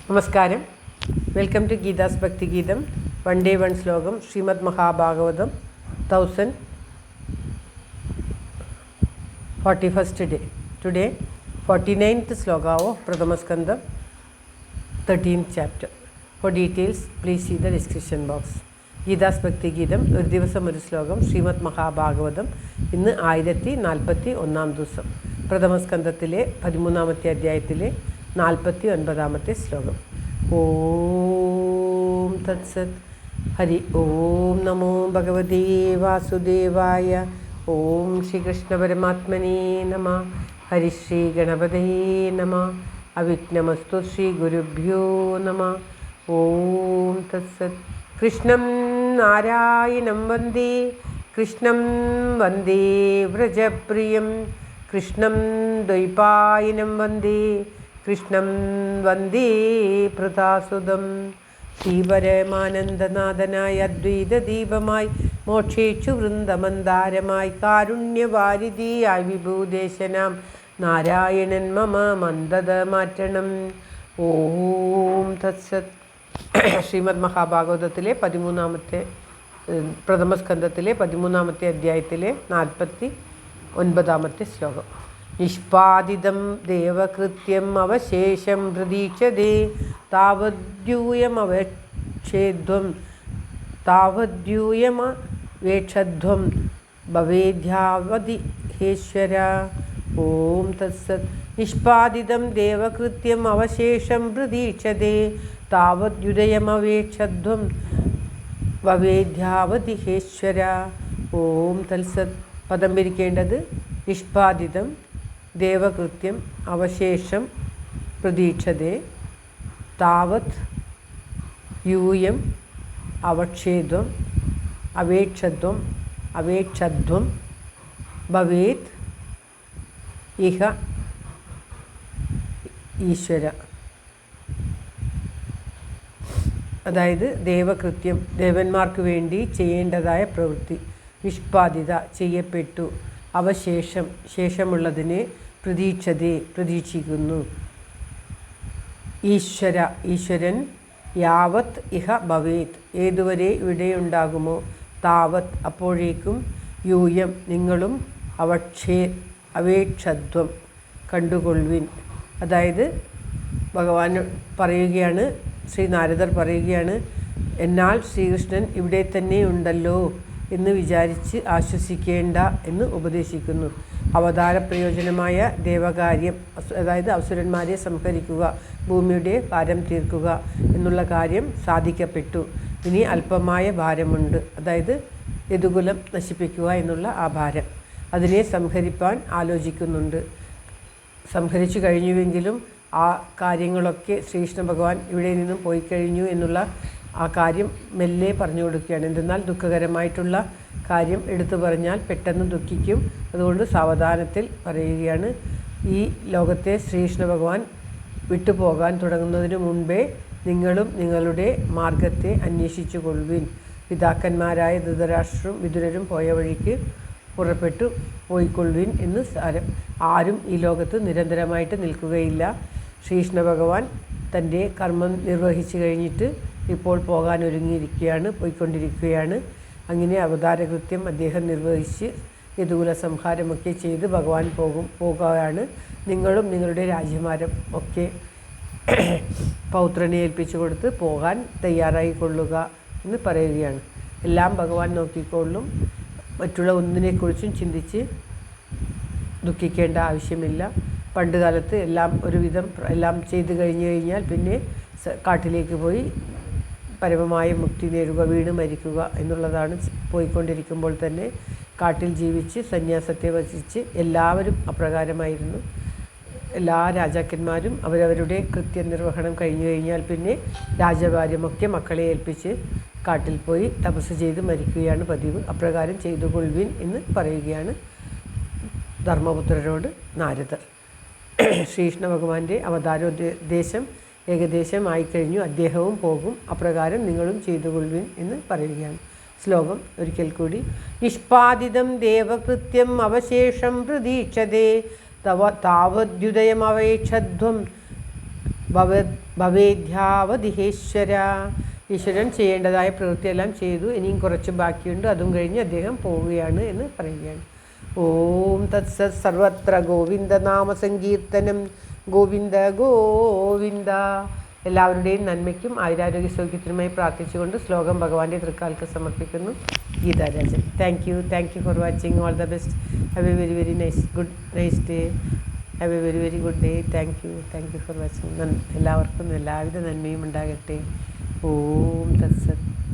നമസ്കാരം. Welcome to Geetha's ഭക്തി ഗീതം. വൺ ഡേ വൺ ശ്ലോകം. Shrimad Mahabhagavatam 1041st day. Today 49th sloka of Prathama Skandha, 13th chapter. For details, please see the description box. Geetha's ഭക്തി ഗീതം ഒരു ദിവസം ഒരു ശ്ലോകം. ശ്രീമദ് മഹാഭാഗവതം ഇന്ന് 1041 ദിവസം. പ്രഥമസ്കന്ധത്തിലെ 13ാമത്തെ അധ്യായത്തിലെ 49ാമത്തെ ശ്ലോകം. ഓം തത്സത്. ഹരി ഓം നമോ ഭഗവതേ വാസുദേവായ. ഓം ശ്രീകൃഷ്ണ പരമാത്മനേ നമ. ഹരി ശ്രീ ഗണപതേ നമ. അവിഘ്നമസ്തു ശ്രീ ഗുരുഭ്യോ നമ. ഓം തത്സത്. കൃഷ്ണം നാരായണം വന്ദേ. കൃഷ്ണം വന്ദേ വ്രജപ്രിയം. കൃഷ്ണം ദ്വൈപായനം വന്ദേ. കൃഷ്ണം വന്ദേ പ്രതാസുതം. ശ്രീപരമാനന്ദനാഥനായ അദ്വൈതദീപമായി മോക്ഷേക്ഷു വൃന്ദമന്ദാരമായി കാരുണ്യവാരിധിയായി വിഭൂദേശനാം നാരായണൻ മമ മന്ദത മാറ്റണം. ഓം തത്സത്. ശ്രീമദ് മഹാഭാഗവതത്തിലെ 13ാമത്തെ പ്രഥമസ്കന്ധത്തിലെ 13ാമത്തെ അധ്യായത്തിലെ 49ാമത്തെ ശ്ലോകം. നിഷ്പാദിതം ദേവകൃത്യം അവശേഷം പ്രതീക്ഷതേ താവദ്യൂയമവേക്ഷധ്വം ഭവേദ്യാവതിഹേശ്വര. ഓം തത്സത്. നിഷ്പാദിതം ദേവകൃത്യം അവശേഷം പ്രതീക്ഷതേ താവദ്യുദയമവേക്ഷധ്വം ഭവേദ്യാവതിഹേശ്വര. ഓം തത്സത്. പദം പിരിക്കേണ്ടത് നിഷ്പാദിതം ദേവകൃത്യം അവശേഷം പ്രതീക്ഷതേ താവത് യൂയം അവക്ഷേദ്വം അവേക്ഷധ്വം ഭവേത് ഇഹ ഈശ്വര. അതായത് ദേവകൃത്യം, ദേവന്മാർക്ക് വേണ്ടി ചെയ്യേണ്ടതായ പ്രവൃത്തി. നിഷ്പാദിത ചെയ്യപ്പെട്ടു. അവശേഷം ശേഷമുള്ളതിനെ പ്രതീക്ഷിക്കുന്നു. ഈശ്വരൻ യാവത് ഇഹ ഭവേത് ഏതുവരെ ഇവിടെയുണ്ടാകുമോ താവത് അപ്പോഴേക്കും യൂയം നിങ്ങളും അവേക്ഷധ്വം കണ്ടുകൊള്ളുവിൻ. അതായത് ഭഗവാൻ പറയുകയാണ്, ശ്രീ നാരദർ പറയുകയാണ്, എന്നാൽ ശ്രീകൃഷ്ണൻ ഇവിടെ തന്നെ ഉണ്ടല്ലോ എന്ന് വിചാരിച്ച് ആശ്വസിക്കേണ്ട എന്ന് ഉപദേശിക്കുന്നു. അവതാര പ്രയോജനമായ ദേവകാര്യം, അതായത് അസുരന്മാരെ സംഹരിക്കുക, ഭൂമിയുടെ ഭാരം തീർക്കുക എന്നുള്ള കാര്യം സാധിക്കപ്പെട്ടു. ഇനി അല്പമായ ഭാരമുണ്ട്, അതായത് യദുകുലം നശിപ്പിക്കുക എന്നുള്ള ആ ഭാരം. അതിനെ സംഹരിപ്പാൻ ആലോചിക്കുന്നുണ്ട്. സംഹരിച്ചു കഴിഞ്ഞുവെങ്കിലും ആ കാര്യങ്ങളൊക്കെ ശ്രീകൃഷ്ണ ഭഗവാൻ ഇവിടെ നിന്നും പോയി കഴിഞ്ഞു എന്നുള്ള ആ കാര്യം മെല്ലെ പറഞ്ഞു കൊടുക്കുകയാണ്. എന്തെന്നാൽ ദുഃഖകരമായിട്ടുള്ള കാര്യം എടുത്തു പറഞ്ഞാൽ പെട്ടെന്ന് ദുഃഖിക്കും. അതുകൊണ്ട് സാവധാനത്തിൽ പറയുകയാണ്. ഈ ലോകത്തെ ശ്രീകൃഷ്ണ ഭഗവാൻ വിട്ടുപോകാൻ തുടങ്ങുന്നതിന് മുൻപേ നിങ്ങളും നിങ്ങളുടെ മാർഗത്തെ അന്വേഷിച്ചു കൊള്ളുവിൻ. പിതാക്കന്മാരായ ധൃതരാഷ്ട്രരും വിതുരരും പോയ വഴിക്ക് പുറപ്പെട്ടു പോയിക്കൊള്ളുവിൻ എന്ന് സാരം. ആരും ഈ ലോകത്ത് നിരന്തരമായിട്ട് നിൽക്കുകയില്ല. ശ്രീകൃഷ്ണ ഭഗവാൻ തൻ്റെ കർമ്മം നിർവഹിച്ചു കഴിഞ്ഞിട്ട് ഇപ്പോൾ പോകാൻ പോയിക്കൊണ്ടിരിക്കുകയാണ്. അങ്ങനെ അവതാരകൃത്യം അദ്ദേഹം നിർവഹിച്ച് യദുകുല സംഹാരമൊക്കെ ചെയ്ത് ഭഗവാൻ പോകുകയാണ്. നിങ്ങളും നിങ്ങളുടെ രാജ്യഭാരം ഒക്കെ പൗത്രനെ ഏൽപ്പിച്ചു കൊടുത്ത് പോകാൻ തയ്യാറായിക്കൊള്ളുക എന്ന് പറയുകയാണ്. എല്ലാം ഭഗവാൻ നോക്കിക്കൊള്ളും. മറ്റുള്ള ഒന്നിനെക്കുറിച്ചും ചിന്തിച്ച് ദുഃഖിക്കേണ്ട ആവശ്യമില്ല. പണ്ട് കാലത്ത് എല്ലാം ചെയ്തു കഴിഞ്ഞാൽ പിന്നെ കാട്ടിലേക്ക് പോയി പരമമായ മുക്തി നേടുക, വീണ് മരിക്കുക എന്നുള്ളതാണ്. പോയിക്കൊണ്ടിരിക്കുമ്പോൾ തന്നെ കാട്ടിൽ ജീവിച്ച് സന്യാസത്തെ വസിച്ച് എല്ലാവരും അപ്രകാരമായിരുന്നു. എല്ലാ രാജാക്കന്മാരും അവരവരുടെ കൃത്യനിർവഹണം കഴിഞ്ഞു കഴിഞ്ഞാൽ പിന്നെ രാജഭാര്യമൊക്കെ മക്കളെ ഏൽപ്പിച്ച് കാട്ടിൽ പോയി തപസ് ചെയ്ത് മരിക്കുകയാണ് പതിവ്. അപ്രകാരം ചെയ്തുകൊള്ളുവിൻ എന്ന് പറയുകയാണ് ധർമ്മപുത്രരോട് നാരദർ. ശ്രീകൃഷ്ണ ഭഗവാന്റെ അവതാരോദ്ദേശം ഏകദേശം ആയിക്കഴിഞ്ഞു. അദ്ദേഹവും പോകും. അപ്രകാരം നിങ്ങളും ചെയ്തുകൊള്ളുവിൻ എന്ന് പറയുകയാണ്. ശ്ലോകം ഒരിക്കൽ കൂടി. നിഷ്പാദിതം ദേവകൃത്യം അവശേഷം പ്രതീക്ഷതേ താവദ്യുദയമവേക്ഷധ്വം ഭവേദ്യാവതിഹേശ്വര. ഈശ്വരൻ ചെയ്യേണ്ടതായ പ്രവൃത്തിയെല്ലാം ചെയ്തു, ഇനിയും കുറച്ച് ബാക്കിയുണ്ട്, അതും കഴിഞ്ഞ് അദ്ദേഹം പോവുകയാണ് എന്ന് പറയുകയാണ്. ഓം തത്സത്. സർവത്ര ഗോവിന്ദനാമ സങ്കീർത്തനം. ഗോവിന്ദ ഗോവിന്ദ. എല്ലാവരുടെയും നന്മയ്ക്കും ആയുരാരോഗ്യ സൗഖ്യത്തിനുമായി പ്രാർത്ഥിച്ചുകൊണ്ട് ശ്ലോകം ഭഗവാന്റെ തൃക്കാൽക്ക് സമർപ്പിക്കുന്നു. Geetha Rajan. Thank you for watching. All the best. Have A very very nice day. Have A very very good day. Thank you for watching. എല്ലാവർക്കും എല്ലാവിധ നന്മയും ഉണ്ടാകട്ടെ. ഓം തത്സത്.